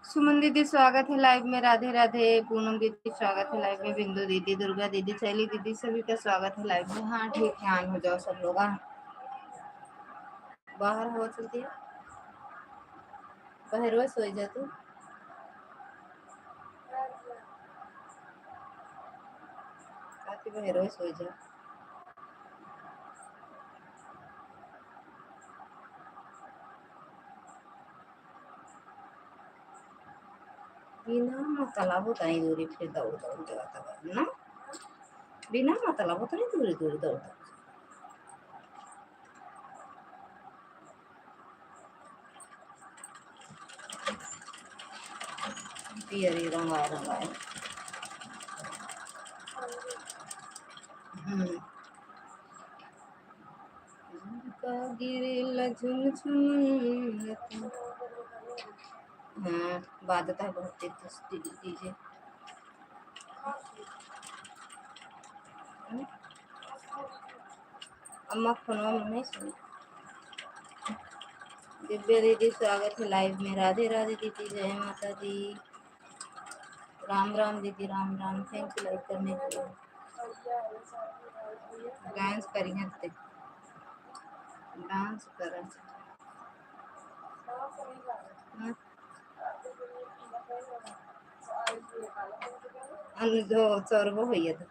सुमन दीदी स्वागत है लाइव में। राधे राधे। पूनम दीदी स्वागत है लाइव में। बिंदु दीदी, दुर्गा दीदी, शैली दीदी, सभी का स्वागत है लाइव में। हाँ ठीक है, ऑन हो जाओ सब लोग। बाहर हवा चलती है, बाहर बस हो जा तू। आके बाहर बस हो जा। बिना मतलब होता नहीं दूरी फिर दौड़ दौड़ जाता है ना। बिना मतलब होता नहीं दूरी दूरी दौड़ता। पियरी रंगाए रंगाए। गिरेला झुन झुन। हाँ बात है बहुत तेज दीजिए। अम्मा फोन में नहीं सुनी। दिव्या दीदी स्वागत है लाइव में। राधे राधे दीदी, जय माता दी। राम राम दीदी, Ram Ram. Thank you like करने के लिए। डांस करिए, डांस कर जो चोरबो भैया था।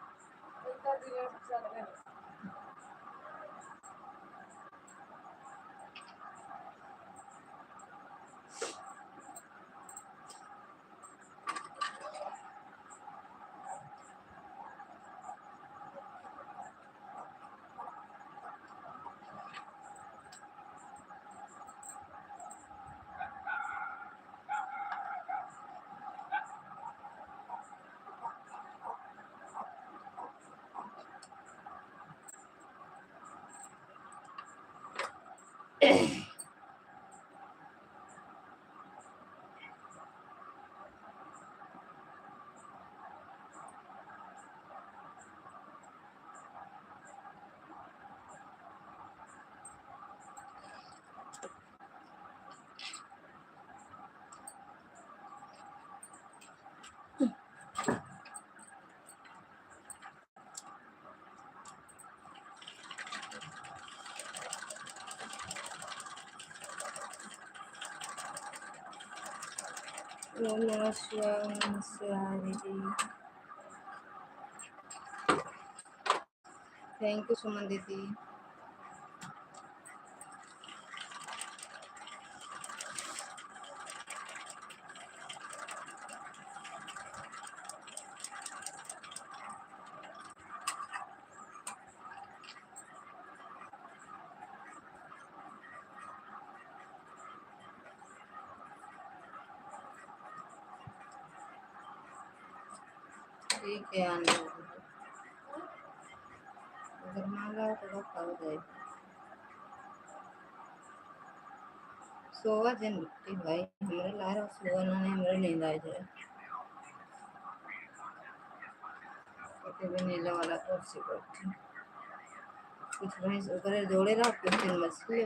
नमस्कार दीदी। थैंक यू सुमन दीदी। ठीक है, आने अगर मांगा तो खाओ जाए। सोवा जन मिट्टी भाई हमारे लारा सोवा ना ने हमारे नींद आ जाए। कभी भी नीला वाला कुर्सी पर कुछ वहीं ऊपर जोड़े रहा कुछ दिन मछली है।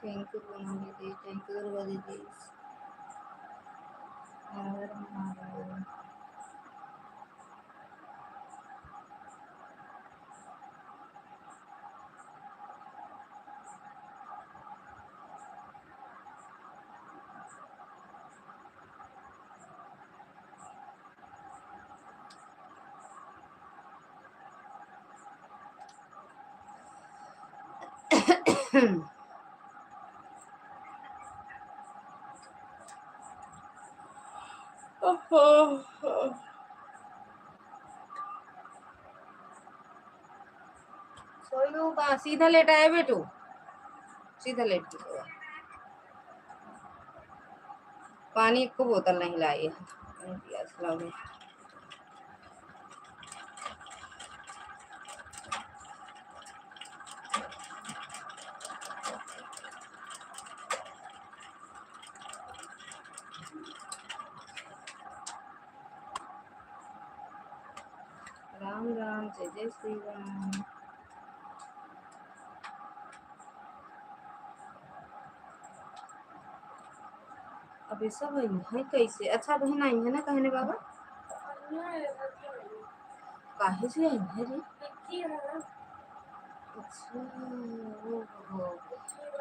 थैंक यू पूनम दीदी, थैंक यू दुर्गा दीदी। हर हर महादेव। सोनू का सीधा लेटा है बेटू, सीधा लेट के सोया। पानी को बोतल नहीं लाई है, प्यास लगी। राम राम, जय जय श्री राम। अब ऐसा बहन है कैसे? अच्छा बहन आई है ना कहने बाबा, काहे से आई है रे? अच्छा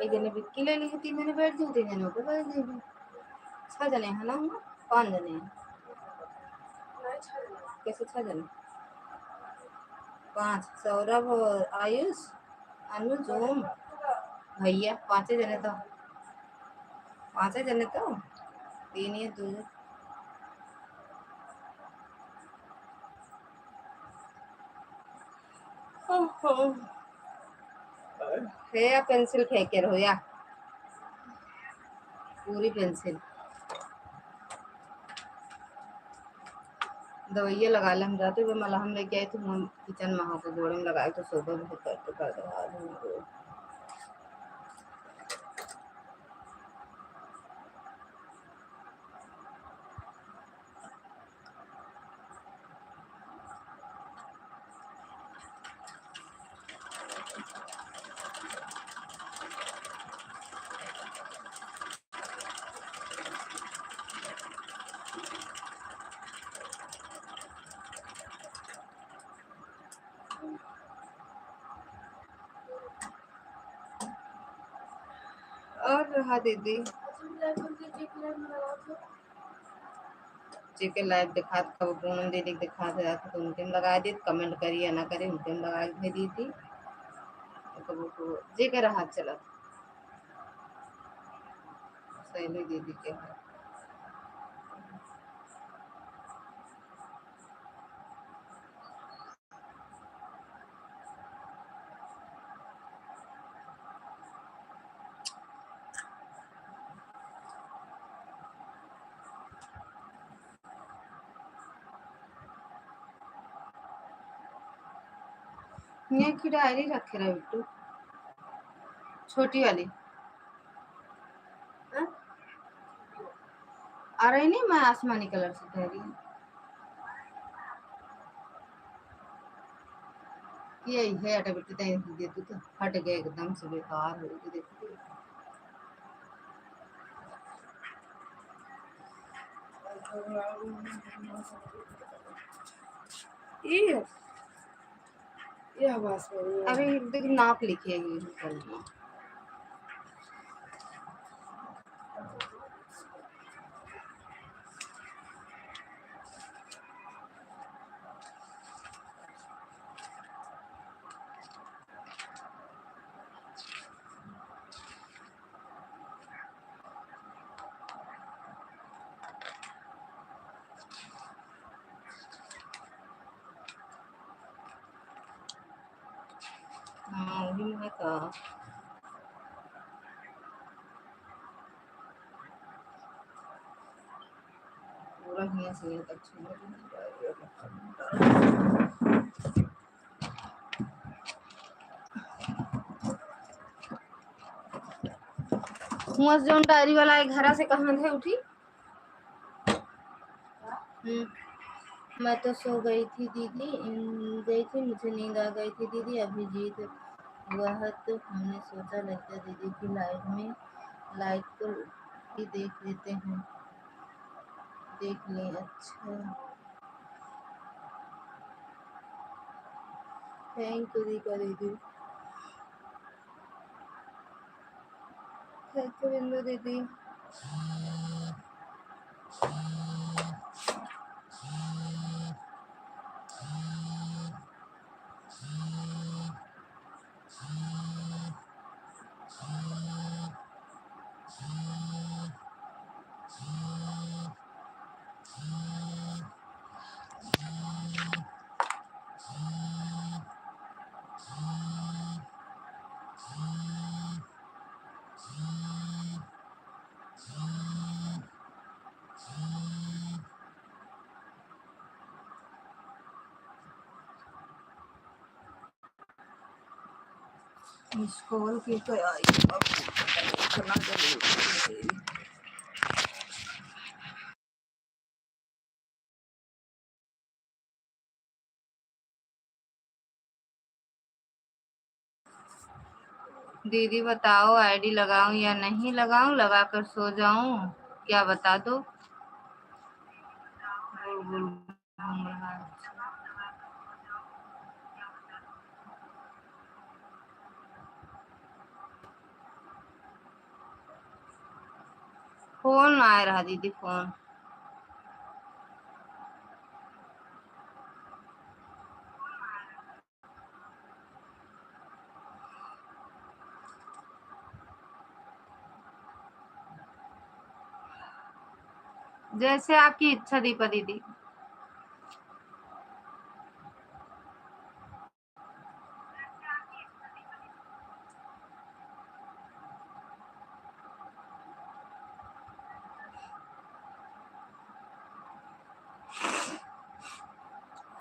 एक जने विक्की ले ली है, 3 जने बैठ जाओ, 3 जने ऊपर बैठ जाएगी। 6 जने है ना, हम 5 जने हैं। कैसे 6 जने? 5 सौरभ और आयुष, अनुज, ओम, भैया, 5 जने तो, 5 जने तो, 3 या 2। है या पेंसिल फेंके रहो या पूरी पेंसिल। दवाइयाँ लगा ले, हम जाते हुए मलहम लेके आए थे, हम किचन में को गोड़े में लगाए तो सुबह में कर दो। और रहा दीदी जी के लाइव दिखा था, पूनम दीदी दिखा था तो उनके लगा दी, कमेंट करिए ना करिए, उनके लगा दी थी तो वो जी के हाथ चला सहेली दीदी के हाथ। यहाँ की डायरी रखे रहे बिट्टू, छोटी वाली आ रही नहीं, मैं आसमानी कलर से कह रही हूँ। यही है अटा बिट्टू, दे तू तो हट गए एकदम से, बेकार हो गई देखती। ये आवाज अरे देख नाप लिखी है। हाँ वही मैं का पूरा हिया से तक हुआ जो डायरी वाला एक घरा से कहाँ थे उठी। मैं तो सो गई थी दीदी, मुझे नींद आ गई थी दीदी। अभिजीत वह तो हमने सोचा ललिता दीदी की लाइव में लाइक तो ही देख लेते हैं, देख लें। अच्छा, थैंक यू दीपा दीदी, थैंक यू बिंदु दीदी। मिस कॉल की तो आई इतना जरूरी। दीदी बताओ आईडी लगाऊं या नहीं लगाऊं, लगाकर सो जाऊं, क्या बता दो। घूम रहा है। फोन आ रहा दीदी, फोन। जैसे आपकी इच्छा दीपा दीदी।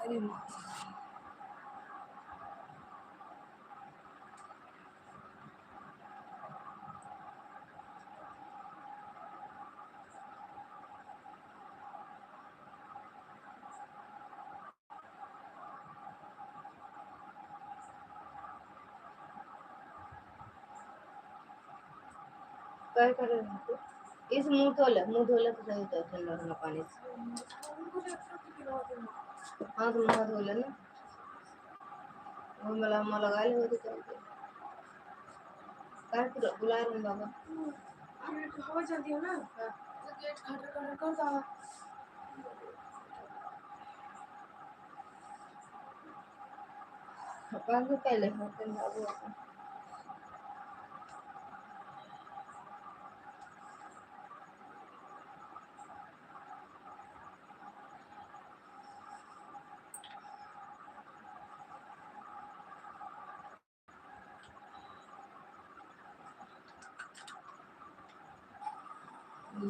अरे क्या कर रहे हो? इस मुंह धोले तो सही होता है ठंडा ठंडा पानी से। हाँ तो मुंह धोले ना, वो मला मुँह लगा ले होते चलते। क्या कर बुला रहे हैं बाबा? हवा चलती है ना, तो गेट खट करता। अपन से पहले होते हैं बाबू।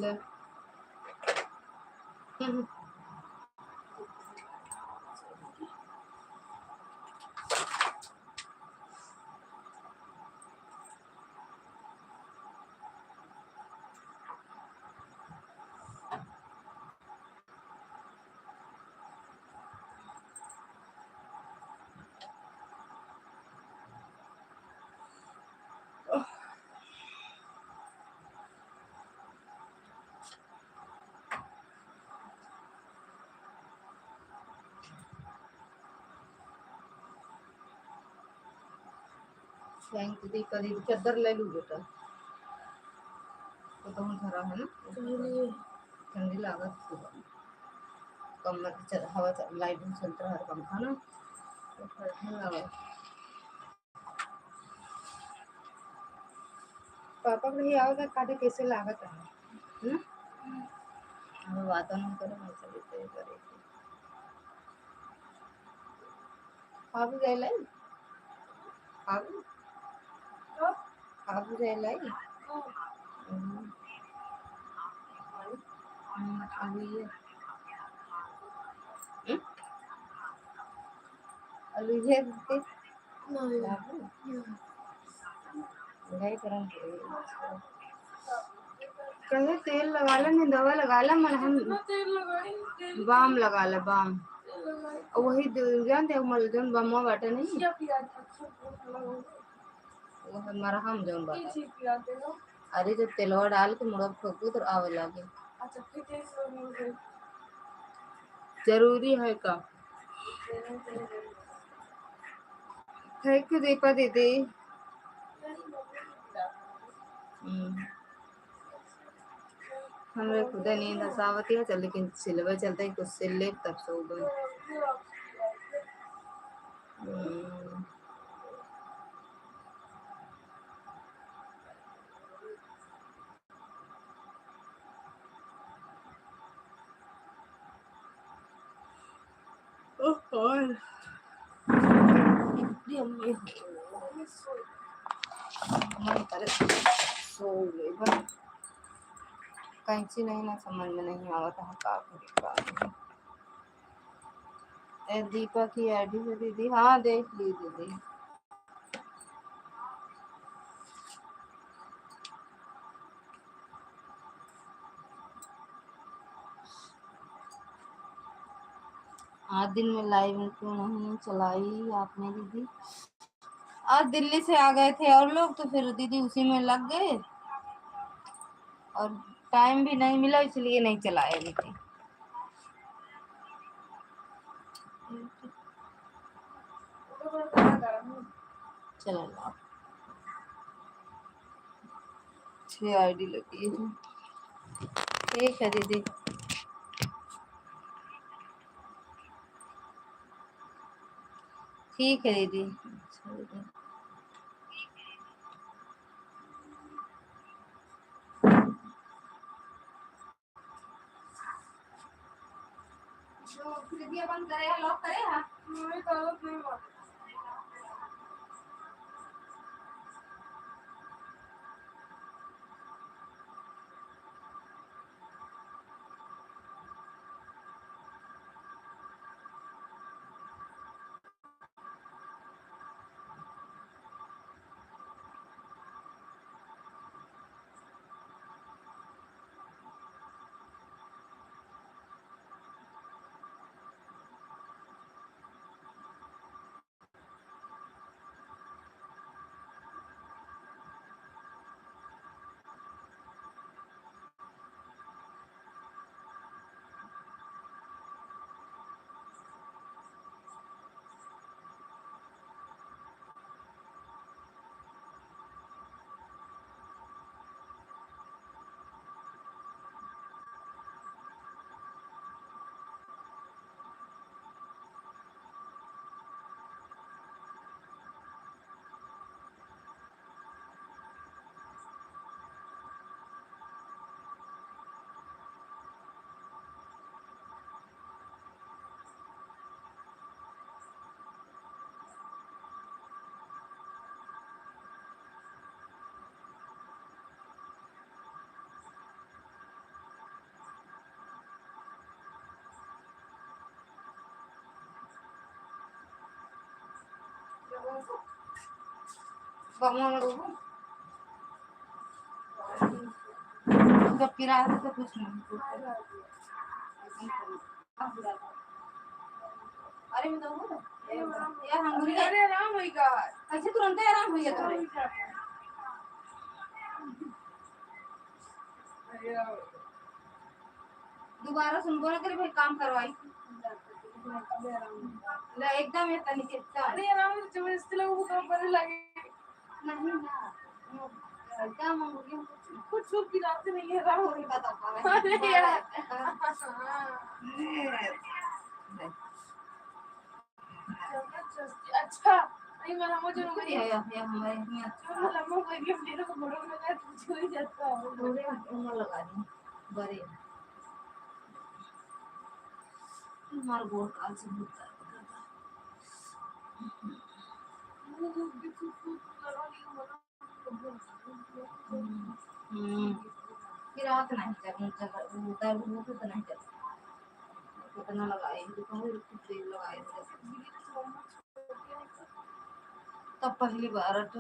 ले थैंक यू करी चादर ले लू बेटा, तो तुम खरा है ना ठंडी लागत सुबह कम मत चल, हवा लाइट में चलता है पंखा ना, तो ठंड लागत। पापा नहीं आओगे काटे कैसे लागत है। हम बात नहीं करो ऐसे भी करे। आप जाए लाई, आप जाए लाई। अभी ये अलुइया कहे तेल लगा ला, नहीं दवा लगा ला, मलहम बाम लगा ला, बाम वही जानते मलजन बम्मा बाटे नहीं। वो हमारा हम जौन ये बात चीज पिलाते हो। अरे जब तेलवा डाल के मुड़ा ठोकू तो आवे लागे। अच्छा फिर टेस्ट और नहीं होते। जरूरी है का थैंक यू दीपा दीदी। हमरे खुद नींद हसावती है चल लेकिन सिलवे चलते ही कुछ सिल ले तब सो गए। और मन करे सो गए पर कैंची नहीं ना समझ में नहीं आवता है का करे का। ए दीपा की आईडी से दीदी हाँ देख ली दीदी। आज दिन में लाइव क्यों नहीं चलाई आपने दीदी? आज दिल्ली से आ गए थे और लोग तो फिर दीदी उसी में लग गए और टाइम भी नहीं मिला इसलिए नहीं चलाए दीदी। चलो 6 आईडी लगी है। ठीक है दीदी। ठीक है दीदी। तो खिड़कियां बंद करे लॉक करे हाँ नहीं तो नहीं बात। जब किराया तो कुछ नहीं। अरे मैं तो यार हम भूल गए। अरे आराम होएगा कैसे तुरंत आराम हुई है तुम्हारे? दोबारा सुनबो ना करे भाई काम करवाई ले एकदम ये तनिक एकदम। अरे आराम से जबरदस्ती लोगों को काम करने लगे नहीं ना क्या मांगोगे कुछ छुप की रात नहीं है आराम नहीं पता अरे यार अच्छा नहीं मैं हम जो कुछ है या हमारे में जो लम्बा कोई भी मेरे को बड़ों में लगा छू ही जाता है थोड़े उम्र लगा दी बड़े हमारा गोल काल से होता है फिर रात नहीं जगह वो तो नहीं चल कितना लगाए दुकान तेल लगाए तब पहली बार तो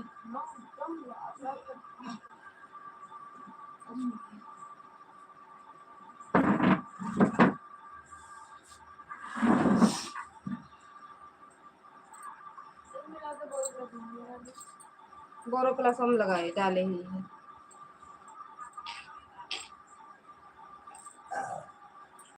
बोरो प्लस हम लगाए डाले ही हैं।